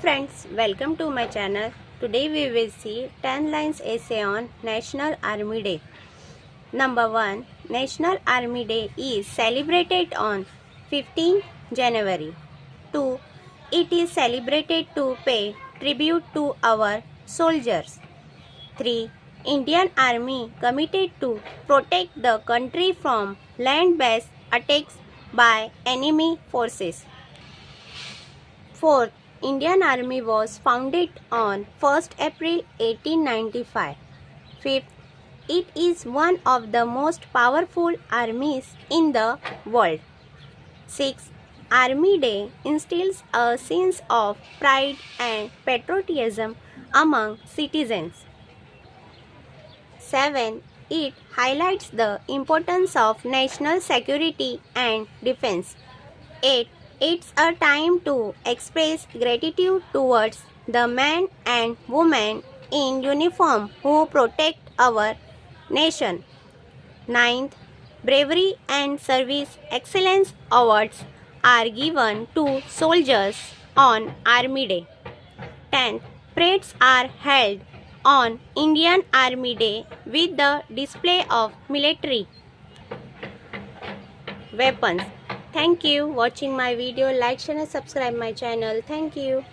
friends, welcome to my channel. Today we will see 10 lines essay on National Army Day. Number 1. National Army Day is celebrated on 15 January. 2. It is celebrated to pay tribute to our soldiers. 3. Indian Army committed to protect the country from land-based attacks by enemy forces. 4th, Indian Army was founded on 1st April 1895. 5th, it is one of the most powerful armies in the world. 6th, Army Day instills a sense of pride and patriotism among citizens. 7th, it highlights the importance of national security and defense. 8th, it's a time to express gratitude towards the men and women in uniform who protect our nation. 9th, bravery and service excellence awards are given to soldiers on Army Day. 10th, parades are held on Indian Army Day with the display of military weapons. Thank you watching my video. Like, share and subscribe my channel. Thank you.